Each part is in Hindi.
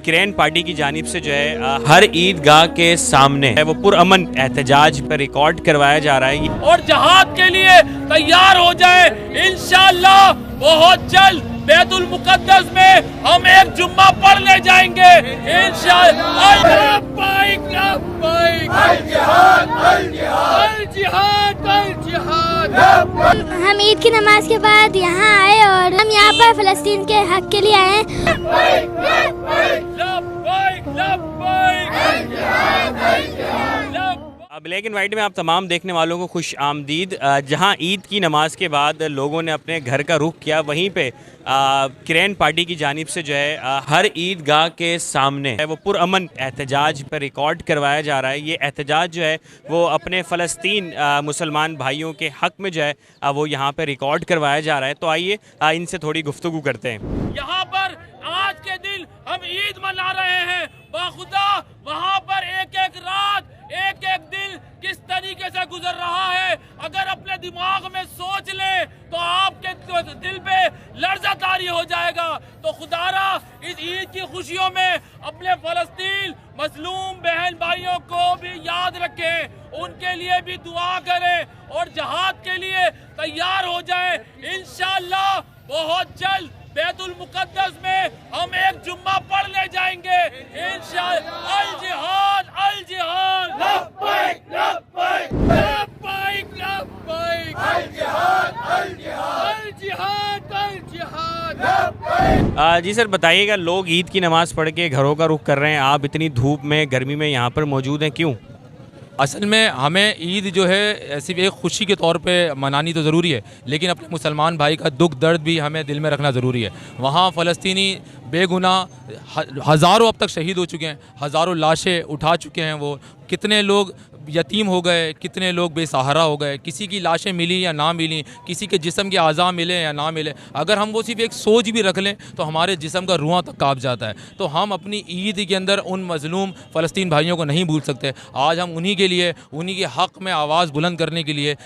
किरेन पार्टी की जानिब से जो है हर ईदगाह के सामने है वो पुरअमन एहतजाज पर रिकॉर्ड करवाया जा रहा है और जहाद के लिए तैयार हो जाए। इंशाअल्लाह बहुत जल्द बैतुल मुकद्दस में हम एक जुम्मा पढ़ने जाएंगे इंशाअल्लाह। हम ईद की नमाज के बाद यहाँ आए और हम यहाँ पर फ़लस्तीन के हक के लिए आए ब्लैक एंड वाइट में आप तमाम देखने वालों को खुश आमदीद। जहां ईद की नमाज के बाद लोगों ने अपने घर का रुख किया, वहीं पे किरेन पार्टी की जानिब से जो है हर ईदगाह के सामने है वो पुरअमन एहतजाज पर रिकॉर्ड करवाया जा रहा है। ये एहतजाज जो है वो अपने फ़लस्तीन मुसलमान भाइयों के हक़ में जो है वो यहाँ पर रिकॉर्ड करवाया जा रहा है। तो आइए इनसे थोड़ी गुफ्तगू करते हैं। यहाँ पर आज के दिन हम ईद मना रहे हैं। बाखुदा वहाँ पर एक एक रात एक एक दिन किस तरीके से गुजर रहा है, अगर अपने दिमाग में सोच ले तो आपके दिल पे लर्जा तारी हो जाएगा। तो खुदारा इस ईद की खुशियों में अपने फ़लस्तीन मजलूम बहन भाइयों को भी याद रखें, उनके लिए भी दुआ करें और जहाद के लिए तैयार हो जाए। इंशाअल्लाह बहुत जल्द बैतुल मुकद्दस में हम एक जुम्मा पढ़ने जाएंगे इंशाअल्लाह। अल जिहाद अल जिहाद लब्बैक लब्बैक लब्बैक लब्बैक अल जिहाद अल जिहाद अल जिहाद अल जिहाद लब्बैक। जी सर बताइएगा, लोग ईद की नमाज पढ़ के घरों का रुख कर रहे हैं, आप इतनी धूप में गर्मी में यहाँ पर मौजूद हैं, क्यों? असल में हमें ईद जो है सिर्फ एक खुशी के तौर पे मनानी तो ज़रूरी है, लेकिन अपने मुसलमान भाई का दुख दर्द भी हमें दिल में रखना ज़रूरी है। वहाँ फ़लस्तीनी बेगुनाह हज़ारों अब तक शहीद हो चुके हैं, हज़ारों लाशें उठा चुके हैं, वो कितने लोग यतीम हो गए, कितने लोग बेसहारा हो गए, किसी की लाशें मिली या ना मिली, किसी के जिस्म के आज़ा मिले या ना मिले। अगर हम वो सिर्फ एक सोच भी रख लें तो हमारे जिस्म का रुआं तक काँप जाता है। तो हम अपनी ईद के अंदर उन मज़लूम फ़लस्तीन भाइयों को नहीं भूल सकते। आज हम उन्हीं के लिए, उन्हीं के हक़ में आवाज़ बुलंद करने के लिए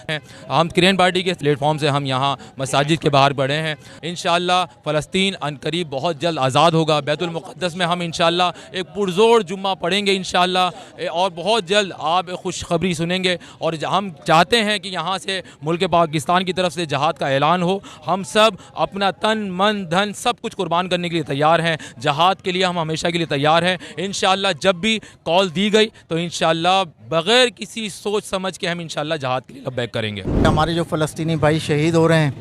हम किरेन पार्टी के प्लेटफॉर्म से हम यहाँ मसाजिद के बाहर बढ़े हैं। इंशाअल्लाह फ़लस्तीन अनकरीब बहुत जल्द आज़ाद होगा। बैतुल मुक़द्दस में हम इंशाअल्लाह एक पुरज़ोर जुम्मा पढ़ेंगे इंशाअल्लाह, और बहुत जल्द आप खुशखबरी सुनेंगे। और हम चाहते हैं कि यहाँ से मुल्क पाकिस्तान की तरफ से जहाद का ऐलान हो। हम सब अपना तन मन धन सब कुछ कुर्बान करने के लिए तैयार हैं। जहाद के लिए हम हमेशा के लिए तैयार हैं। इंशाअल्लाह जब भी कॉल दी गई तो इंशाअल्लाह बग़ैर किसी सोच समझ के हम इंशाअल्लाह जहाद के लिए लब्बैक करेंगे। हमारे जो फ़लस्तीनी भाई शहीद हो रहे हैं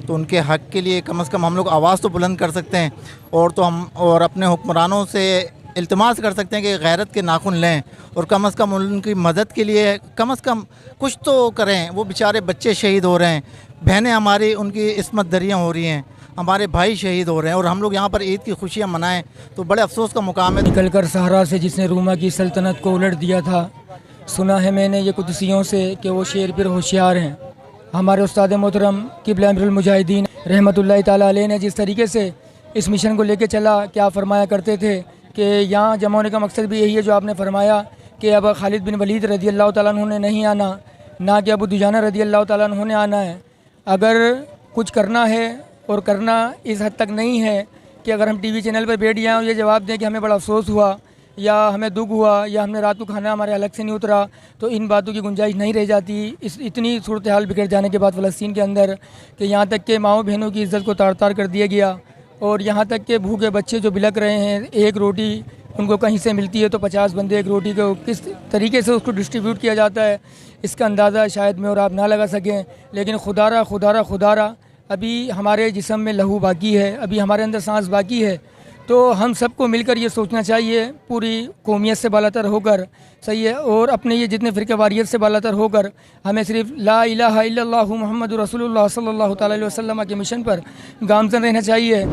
तो उनके हक़ के लिए कम से कम हम लोग आवाज़ तो बुलंद कर सकते हैं, और अपने हुक्मरानों से इल्तिमास कर सकते हैं कि गैरत के नाखून लें और कम से कम उनकी मदद के लिए कम से कम कुछ तो करें। वो बेचारे बच्चे शहीद हो रहे हैं, बहनें हमारी उनकी इस्मत दरियाँ हो रही हैं, हमारे भाई शहीद हो रहे हैं, और हम लोग यहाँ पर ईद की खुशियाँ मनाएं तो बड़े अफसोस का मुकाम है। निकल कर सहारा से जिसने रूमा की सल्तनत को उलट दिया था, सुना है मैंने ये कुदसियों से कि वो शेर फिर होशियार हैं। हमारे उस्ताद मोहतरम क़िबला अमीरुल मुजाहिदीन रहमतुल्लाहि ताला अलैह ने जिस तरीके से इस मिशन को लेके चला, क्या फरमाया करते थे कि यहाँ जमा होने का मकसद भी यही है जो आपने फरमाया कि अब खालिद बिन वलीद रज़ी अल्लाह ताला अन्हु ने नहीं आना, ना कि अबू दुजाना रज़ी अल्लाह ताला अन्हु ने आना है। अगर कुछ करना है और करना इस हद तक नहीं है कि अगर हम टीवी चैनल पर बैठ जाएँ और ये जवाब दें कि हमें बड़ा अफसोस हुआ या हमें दुख हुआ या हमने रात को खाना हमारे अलग से नहीं उतरा, तो इन बातों की गुंजाइश नहीं रह जाती। इस इतनी सूरत हाल बिगड़ जाने के बाद फ़लस्तीन के अंदर कि यहाँ तक के माओ बहनों की इज़्ज़त को तार तार कर दिया गया, और यहाँ तक के भूखे बच्चे जो बिलक रहे हैं, एक रोटी उनको कहीं से मिलती है तो 50 बंदे एक रोटी को किस तरीके से उसको डिस्ट्रीब्यूट किया जाता है, इसका अंदाज़ा शायद मैं और आप ना लगा सकें। लेकिन खुदारा खुदारा खुदारा अभी हमारे जिस्म में लहू बाकी है, अभी हमारे अंदर सांस बाकी है। तो हम सबको मिलकर ये सोचना चाहिए, पूरी कौमियत से बालातर होकर, सही है, और अपने ये जितने फ़िरक़े वारियत से बालातर होकर हमें सिर्फ ला इलाहा इल्लल्लाहु मुहम्मदुर रसूलुल्लाह सल्लल्लाहु तआला अलैहि वसल्लम के मिशन पर गामज़न रहना चाहिए।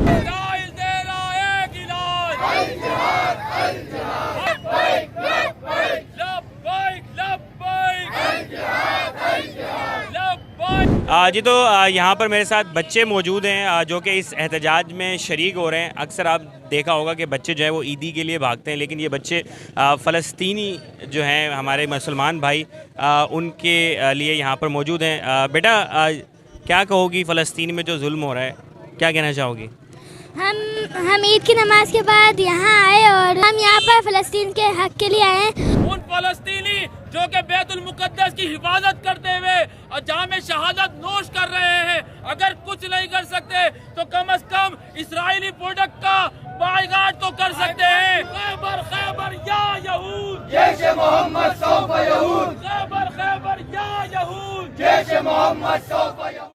जी तो यहाँ पर मेरे साथ बच्चे मौजूद हैं जो कि इस एहतजाज में शरीक हो रहे हैं। अक्सर आप देखा होगा कि बच्चे जो है वो ईदी के लिए भागते हैं, लेकिन ये बच्चे फ़लस्तीनी जो हैं हमारे मुसलमान भाई उनके लिए यहाँ पर मौजूद हैं। बेटा क्या कहोगी फ़लस्तीन में जो जुल्म हो रहा है, क्या कहना चाहोगी? हम ईद की नमाज के बाद यहाँ आए और पर फ़लस्तीन के हक के लिए आए हैं। उन फलस्तीनी जो कि बैतुल मुकद्दस की हिफाजत करते हुए और जामे शहादत नोश कर रहे हैं, अगर कुछ नहीं कर सकते तो कम से कम इस्राएली प्रोडक्ट का बायकाट तो कर सकते हैं। खैबर खैबर या यहूद, जैश मोहम्मद सौफ यहूद, खैबर खैबर या यहूद, जैश मोहम्मद सौफ यहूद।